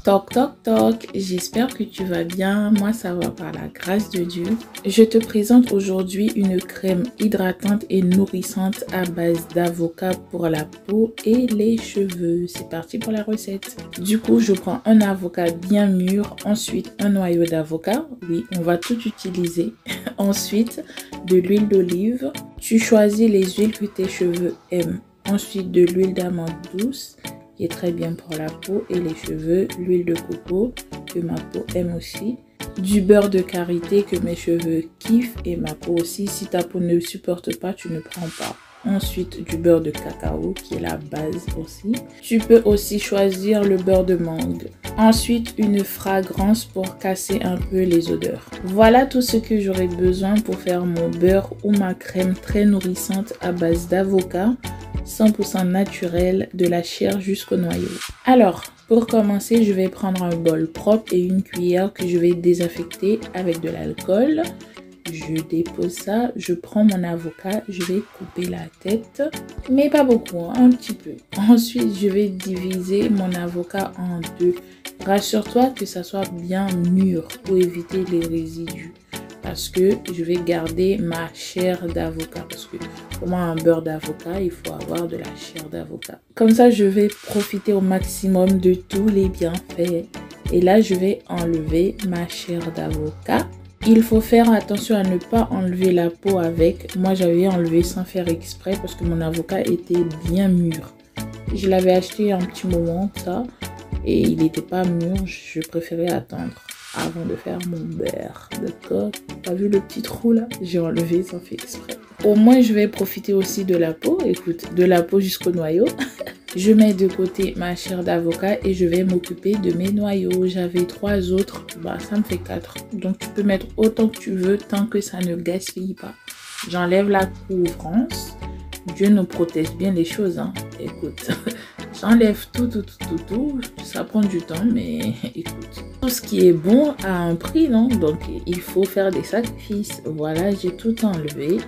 Toc toc toc, j'espère que tu vas bien, moi ça va par la grâce de Dieu. Je te présente aujourd'hui une crème hydratante et nourrissante à base d'avocat pour la peau et les cheveux. C'est parti pour la recette. Du coup, je prends un avocat bien mûr, ensuite un noyau d'avocat, oui, on va tout utiliser. Ensuite, de l'huile d'olive, tu choisis les huiles que tes cheveux aiment. Ensuite, de l'huile d'amande douce, qui est très bien pour la peau et les cheveux, l'huile de coco que ma peau aime aussi, du beurre de karité que mes cheveux kiffent et ma peau aussi. Si ta peau ne supporte pas, tu ne prends pas. Ensuite, du beurre de cacao qui est la base aussi. Tu peux aussi choisir le beurre de mangue. Ensuite, une fragrance pour casser un peu les odeurs. Voilà tout ce que j'aurai besoin pour faire mon beurre ou ma crème très nourrissante à base d'avocat. 100% naturel, de la chair jusqu'au noyau. Alors, pour commencer, je vais prendre un bol propre et une cuillère que je vais désinfecter avec de l'alcool. Je dépose ça, je prends mon avocat, je vais couper la tête, mais pas beaucoup, hein, un petit peu. Ensuite, je vais diviser mon avocat en deux. Rassure-toi que ça soit bien mûr pour éviter les résidus. Parce que je vais garder ma chair d'avocat. Parce que pour moi, un beurre d'avocat, il faut avoir de la chair d'avocat. Comme ça, je vais profiter au maximum de tous les bienfaits. Et là, je vais enlever ma chair d'avocat. Il faut faire attention à ne pas enlever la peau avec. Moi, j'avais enlevé sans faire exprès parce que mon avocat était bien mûr. Je l'avais acheté un petit moment, ça. Et il n'était pas mûr. Je préférais attendre avant de faire mon beurre, d'accord? T'as vu le petit trou là? J'ai enlevé sans faire exprès. Au moins, je vais profiter aussi de la peau. Écoute, de la peau jusqu'au noyau. Je mets de côté ma chair d'avocat et je vais m'occuper de mes noyaux. J'avais 3 autres, bah ça me fait 4. Donc tu peux mettre autant que tu veux tant que ça ne gaspille pas. J'enlève la couvrance. Dieu nous protège bien les choses, hein. Écoute, j'enlève tout. Ça prend du temps, mais écoute. Tout ce qui est bon a un prix, non? Donc, il faut faire des sacrifices. Voilà, j'ai tout enlevé.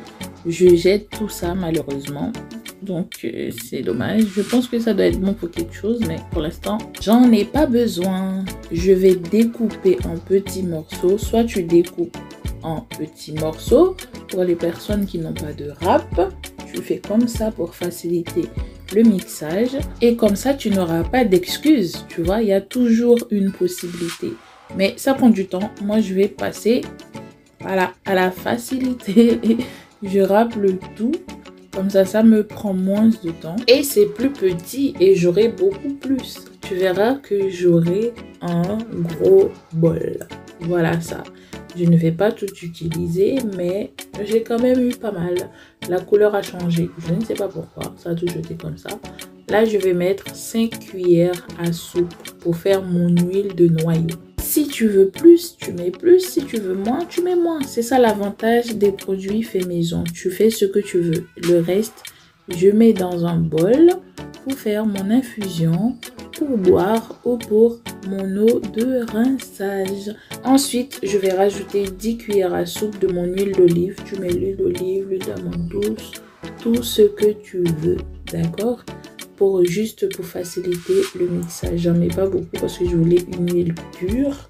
Je jette tout ça, malheureusement. Donc, c'est dommage. Je pense que ça doit être bon pour quelque chose, mais pour l'instant, j'en ai pas besoin. Je vais découper en petits morceaux. Soit tu découpes en petits morceaux pour les personnes qui n'ont pas de râpe. Tu fais comme ça pour faciliter le mixage et comme ça tu n'auras pas d'excuses, tu vois, il y a toujours une possibilité, mais ça prend du temps. Moi je vais passer à la facilité. Je râpe le tout comme ça me prend moins de temps et c'est plus petit et j'aurai beaucoup plus. Tu verras que j'aurai un gros bol. Voilà ça. Je ne vais pas tout utiliser, mais j'ai quand même eu pas mal. La couleur a changé. Je ne sais pas pourquoi. Ça a toujours été comme ça. Là, je vais mettre 5 cuillères à soupe pour faire mon huile de noyau. Si tu veux plus, tu mets plus. Si tu veux moins, tu mets moins. C'est ça l'avantage des produits faits maison. Tu fais ce que tu veux. Le reste, je mets dans un bol pour faire mon infusion, pour boire ou pour mon eau de rinçage. Ensuite, je vais rajouter 10 cuillères à soupe de mon huile d'olive. Tu mets l'huile d'olive, l'huile d'amande douce, tout ce que tu veux, d'accord? Juste pour faciliter le mixage. J'en mets pas beaucoup parce que je voulais une huile pure.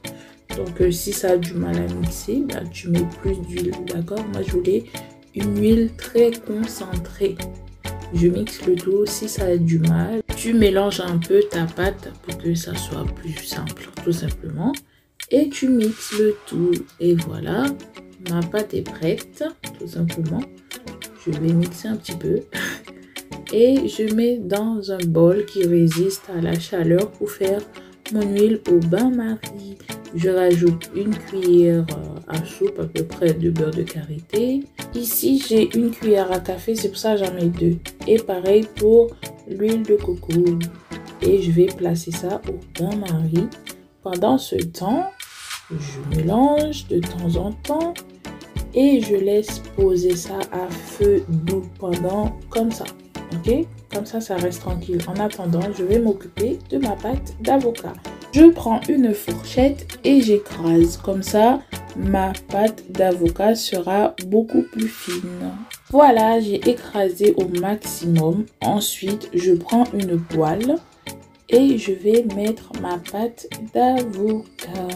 Donc, si ça a du mal à mixer, bah, tu mets plus d'huile, d'accord? Moi, je voulais une huile très concentrée. Je mixe le tout. Si ça a du mal, tu mélanges un peu ta pâte pour que ça soit plus simple, tout simplement. Et tu mixes le tout. Et voilà, ma pâte est prête, tout simplement. Je vais mixer un petit peu. Et je mets dans un bol qui résiste à la chaleur pour faire mon huile au bain-marie. Je rajoute une cuillère à soupe à peu près de beurre de karité. Ici, j'ai une cuillère à café, c'est pour ça que j'en mets 2. Et pareil pour l'huile de coco. Et je vais placer ça au bain-marie. Pendant ce temps, je mélange de temps en temps. Et je laisse poser ça à feu doux pendant comme ça. Ok? Comme ça reste tranquille. En attendant, je vais m'occuper de ma pâte d'avocat. Je prends une fourchette et j'écrase. Comme ça, ma pâte d'avocat sera beaucoup plus fine. Voilà, j'ai écrasé au maximum. Ensuite, je prends une poêle et je vais mettre ma pâte d'avocat.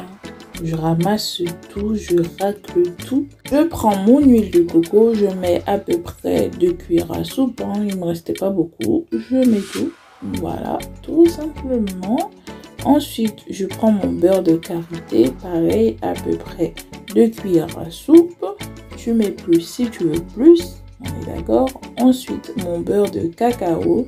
Je ramasse tout, je racle tout. Je prends mon huile de coco, je mets à peu près 2 cuillères à soupe, hein, il ne me restait pas beaucoup. Je mets tout, voilà, tout simplement. Ensuite, je prends mon beurre de karité, pareil, à peu près 2 cuillères à soupe. Tu mets plus si tu veux plus, on est d'accord. Ensuite, mon beurre de cacao,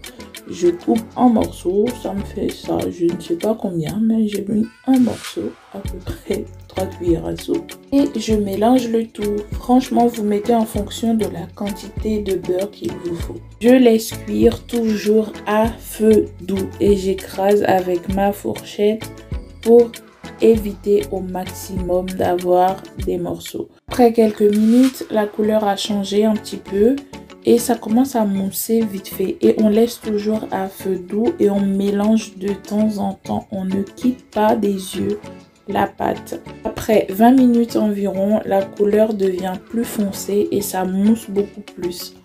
je coupe en morceaux, ça me fait ça, je ne sais pas combien, mais j'ai mis un morceau, à peu près 3 cuillères à soupe. Et je mélange le tout. Franchement, vous mettez en fonction de la quantité de beurre qu'il vous faut. Je laisse cuire toujours à feu doux et j'écrase avec ma fourchette pour éviter au maximum d'avoir des morceaux. Après quelques minutes, la couleur a changé un petit peu et ça commence à mousser vite fait. Et on laisse toujours à feu doux et on mélange de temps en temps. On ne quitte pas des yeux la pâte. Après 20 minutes environ, la couleur devient plus foncée et ça mousse beaucoup plus.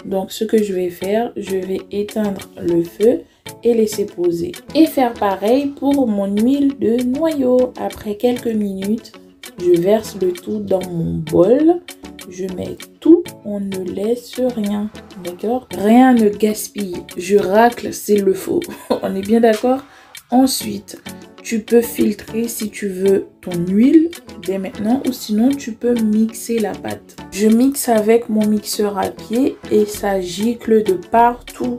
Donc ce que je vais faire, je vais éteindre le feu et laisser poser. Et faire pareil pour mon huile de noyau. Après quelques minutes, je verse le tout dans mon bol. Je mets tout, on ne laisse rien, d'accord? Rien ne gaspille. Je racle s'il le faut. On est bien d'accord? Ensuite, tu peux filtrer si tu veux ton huile dès maintenant ou sinon tu peux mixer la pâte. Je mixe avec mon mixeur à pied et ça gicle de partout.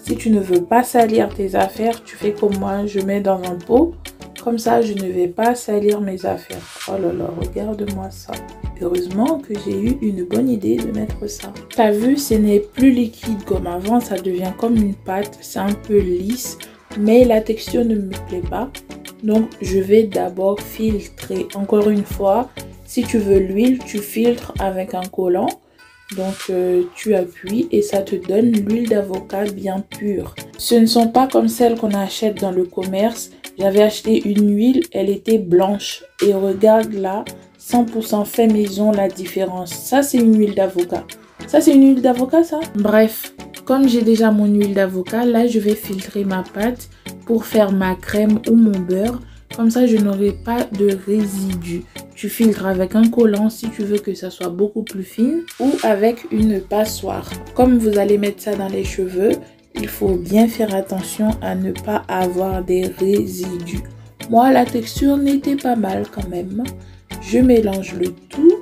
Si tu ne veux pas salir tes affaires, tu fais comme moi, je mets dans un pot. Comme ça, je ne vais pas salir mes affaires. Oh là là, regarde-moi ça. Heureusement que j'ai eu une bonne idée de mettre ça. T'as vu, ce n'est plus liquide comme avant, ça devient comme une pâte. C'est un peu lisse, mais la texture ne me plaît pas. Donc, je vais d'abord filtrer. Encore une fois, si tu veux l'huile, tu filtres avec un collant. Donc, tu appuies et ça te donne l'huile d'avocat bien pure. Ce ne sont pas comme celles qu'on achète dans le commerce. J'avais acheté une huile, elle était blanche. Et regarde là, 100% fait maison, la différence. Ça, c'est une huile d'avocat. Ça, c'est une huile d'avocat, ça? Bref, comme j'ai déjà mon huile d'avocat, là, je vais filtrer ma pâte pour faire ma crème ou mon beurre. Comme ça, je n'aurai pas de résidus. Tu filtres avec un collant si tu veux que ça soit beaucoup plus fine ou avec une passoire. Comme vous allez mettre ça dans les cheveux, il faut bien faire attention à ne pas avoir des résidus. Moi, la texture n'était pas mal quand même. Je mélange le tout.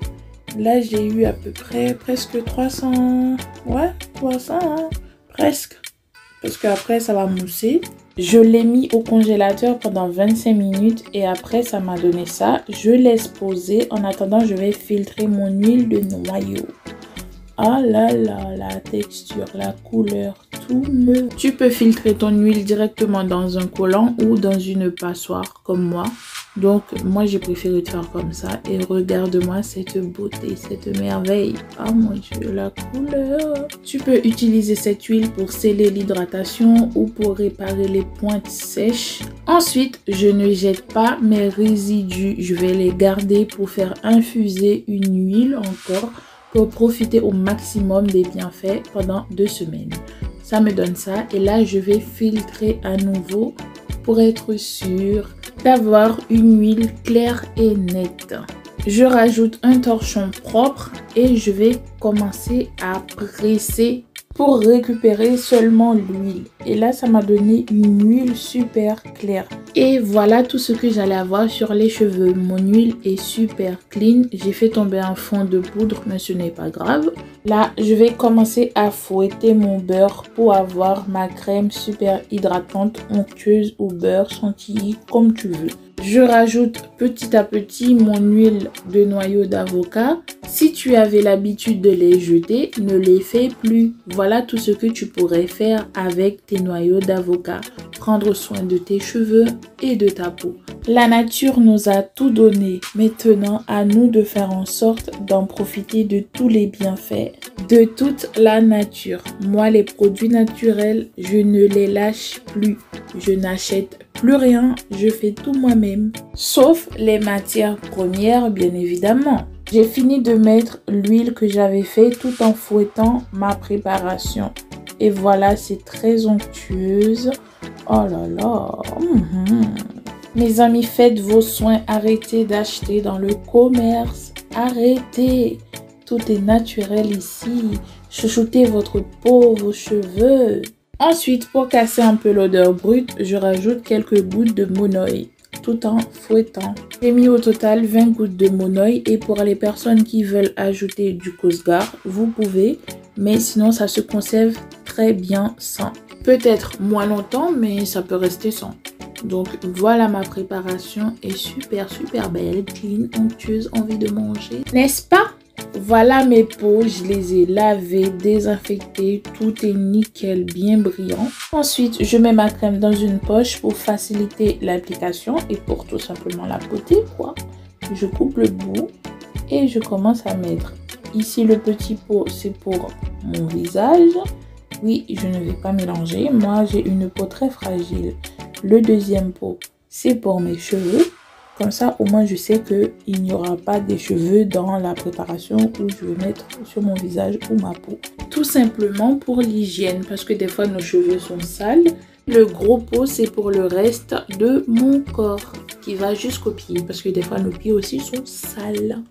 Là, j'ai eu à peu près presque 300. Ouais, 300, hein, presque. Parce qu'après, ça va mousser. Je l'ai mis au congélateur pendant 25 minutes et après, ça m'a donné ça. Je laisse poser. En attendant, je vais filtrer mon huile de noyau. Ah là là, la texture, la couleur, tout me... Tu peux filtrer ton huile directement dans un collant ou dans une passoire comme moi. Donc, moi, j'ai préféré de faire comme ça. Et regarde-moi cette beauté, cette merveille. Oh mon Dieu, la couleur. Tu peux utiliser cette huile pour sceller l'hydratation ou pour réparer les pointes sèches. Ensuite, je ne jette pas mes résidus. Je vais les garder pour faire infuser une huile encore pour profiter au maximum des bienfaits pendant 2 semaines. Ça me donne ça. Et là, je vais filtrer à nouveau pour être sûre d'avoir une huile claire et nette. Je rajoute un torchon propre et je vais commencer à presser pour récupérer seulement l'huile. Et là, ça m'a donné une huile super claire. Et voilà tout ce que j'allais avoir sur les cheveux. Mon huile est super clean. J'ai fait tomber un fond de poudre, mais ce n'est pas grave. Là, je vais commencer à fouetter mon beurre pour avoir ma crème super hydratante, onctueuse ou beurre chantilly, comme tu veux. Je rajoute petit à petit mon huile de noyau d'avocat. Si tu avais l'habitude de les jeter, ne les fais plus. Voilà tout ce que tu pourrais faire avec tes noyaux d'avocat. Prendre soin de tes cheveux et de ta peau. La nature nous a tout donné. Maintenant, à nous de faire en sorte d'en profiter de tous les bienfaits de toute la nature. Moi, les produits naturels, je ne les lâche plus. Je n'achète plus rien, je fais tout moi-même. Sauf les matières premières, bien évidemment. J'ai fini de mettre l'huile que j'avais fait tout en fouettant ma préparation. Et voilà, c'est très onctueuse. Oh là là. Mes amis, faites vos soins. Arrêtez d'acheter dans le commerce. Arrêtez. Tout est naturel ici. Chouchoutez votre peau, vos cheveux. Ensuite, pour casser un peu l'odeur brute, je rajoute quelques gouttes de monoï tout en fouettant. J'ai mis au total 20 gouttes de monoï et pour les personnes qui veulent ajouter du Cosgar, vous pouvez, mais sinon ça se conserve très bien sans. Peut-être moins longtemps, mais ça peut rester sans. Donc voilà, ma préparation est super belle, clean, onctueuse, envie de manger, n'est-ce pas? Voilà mes peaux, je les ai lavées, désinfectées, tout est nickel, bien brillant. Ensuite, je mets ma crème dans une poche pour faciliter l'application et pour tout simplement la poter, quoi. Je coupe le bout et je commence à mettre. Ici, le petit pot, c'est pour mon visage. Oui, je ne vais pas mélanger. Moi, j'ai une peau très fragile. Le deuxième pot, c'est pour mes cheveux. Comme ça, au moins, je sais qu'il n'y aura pas des cheveux dans la préparation où je vais mettre sur mon visage ou ma peau. Tout simplement pour l'hygiène, parce que des fois, nos cheveux sont sales. Le gros pot, c'est pour le reste de mon corps, qui va jusqu'aux pieds, parce que des fois, nos pieds aussi sont sales.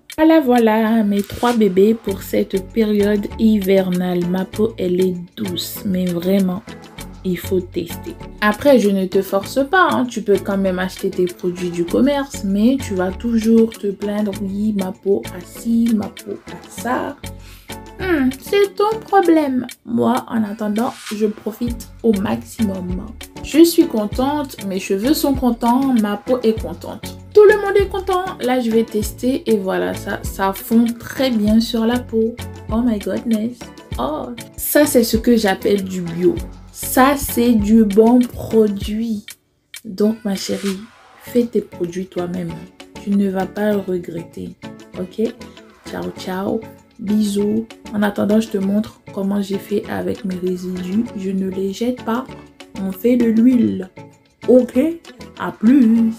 Voilà, mes 3 bébés pour cette période hivernale. Ma peau, elle est douce, mais vraiment, il faut tester. Après, je ne te force pas, hein. Tu peux quand même acheter tes produits du commerce, mais tu vas toujours te plaindre, oui, ma peau a ci, ma peau a ça. C'est ton problème. Moi, en attendant, je profite au maximum. Je suis contente, mes cheveux sont contents, ma peau est contente. Tout le monde est content. Là, je vais tester et voilà, ça fond très bien sur la peau. Oh my goodness. Oh, ça, c'est ce que j'appelle du bio. Ça, c'est du bon produit. Donc, ma chérie, fais tes produits toi-même. Tu ne vas pas le regretter. Ok? Ciao, ciao. Bisous. En attendant, je te montre comment j'ai fait avec mes résidus. Je ne les jette pas. On fait de l'huile. Ok? À plus.